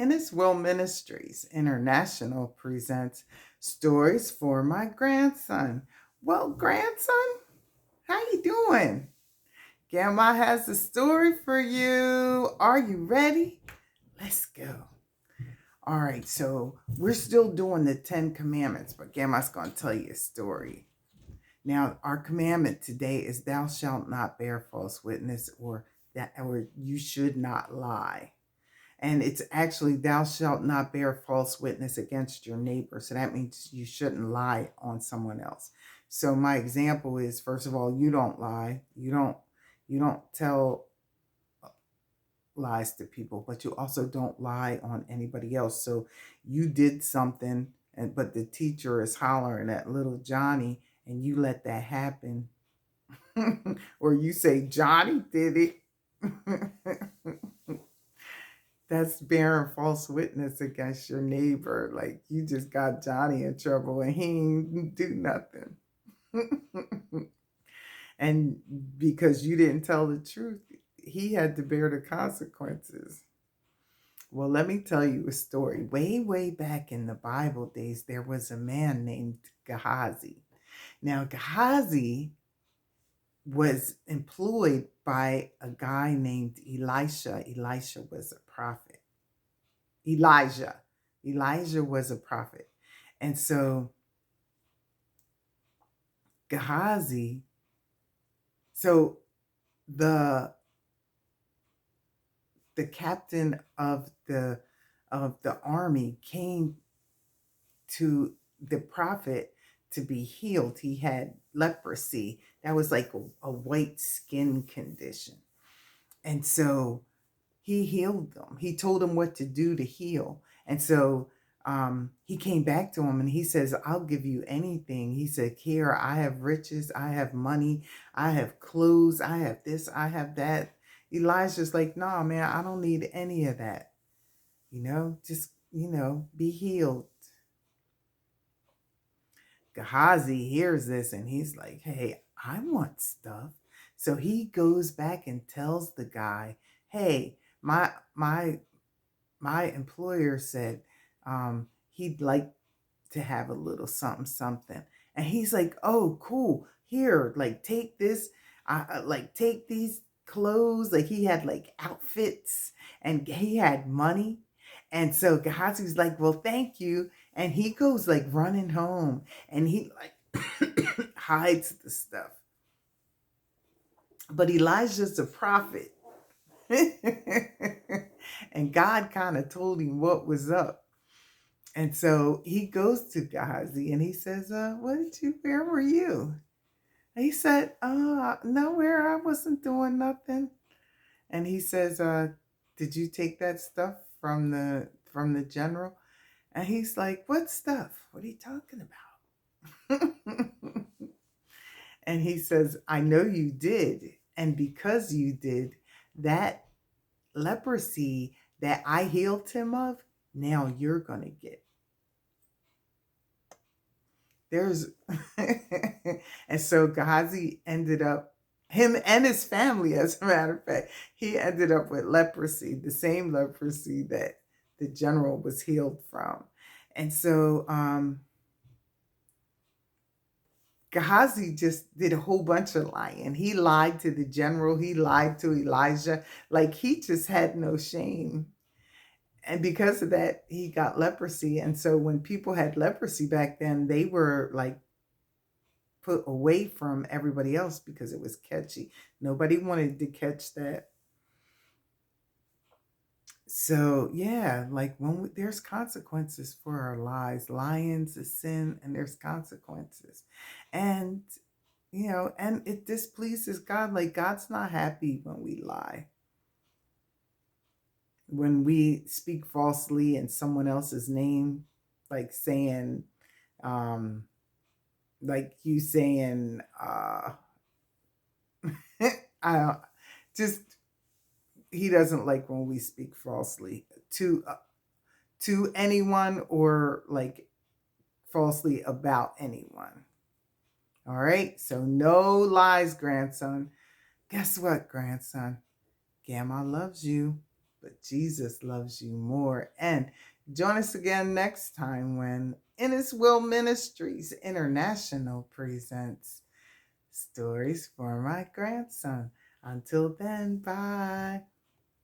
Inniswell Ministries International presents Stories for My Grandson. Well, grandson, how you doing? Grandma has a story for you. Are you ready? Let's go. All right, so we're still doing the 10 commandments, but Grandma's going to tell you a story. Now, our commandment today is thou shalt not bear false witness or you should not lie. And it's actually, thou shalt not bear false witness against your neighbor. So that means you shouldn't lie on someone else. So my example is, first of all, you don't lie. You don't tell lies to people, but you also don't lie on anybody else. So you did something, but the teacher is hollering at little Johnny, and you let that happen. Or you say, Johnny did it. That's bearing false witness against your neighbor. Like you just got Johnny in trouble and he didn't do nothing. And because you didn't tell the truth, he had to bear the consequences. Well, let me tell you a story. Way, way back in the Bible days, there was a man named Gehazi. Now, Gehazi was employed by a guy named Elisha. Elisha was a prophet. Elijah was a prophet. And so Gehazi, so the captain of the army came to the prophet to be healed. He had leprosy. That was like a white skin condition. And so he healed them. He told them what to do to heal. And so he came back to him and he says, I'll give you anything. He said, here, I have riches, I have money, I have clothes, I have this, I have that. Elijah's like, nah, man, I don't need any of that. Just, be healed. Gehazi hears this and he's like, hey, I want stuff. So he goes back and tells the guy, hey, my employer said he'd like to have a little something something. And he's like, oh, cool, here, like take this, like take these clothes. Like he had like outfits and he had money. And so Gehazi's like, well, thank you. And he goes like running home and he like hides the stuff. But Elijah's a prophet. And God kind of told him what was up. And so he goes to Gehazi and he says, where were you? And he said, nowhere, I wasn't doing nothing. And he says, did you take that stuff from the general? And he's like, what stuff? What are you talking about? And he says, I know you did. And because you did, that leprosy that I healed him of, now you're going to get. And so Gehazi ended up, him and his family, as a matter of fact, he ended up with leprosy, the same leprosy that the general was healed from. And so Gehazi just did a whole bunch of lying. He lied to the general. He lied to Elijah. Like he just had no shame. And because of that, he got leprosy. And so when people had leprosy back then, they were like put away from everybody else because it was catchy. Nobody wanted to catch that. So yeah, like there's consequences for our lies. Lying's a sin and there's consequences. And, and it displeases God. Like God's not happy when we lie. When we speak falsely in someone else's name, like saying, like you saying, I don't, just, he doesn't like when we speak falsely to anyone or like falsely about anyone. All right. So no lies, grandson. Guess what, grandson? Grandma loves you. but Jesus loves you more. And join us again next time when In His Will Ministries International presents Stories for My Grandson. Until then, bye.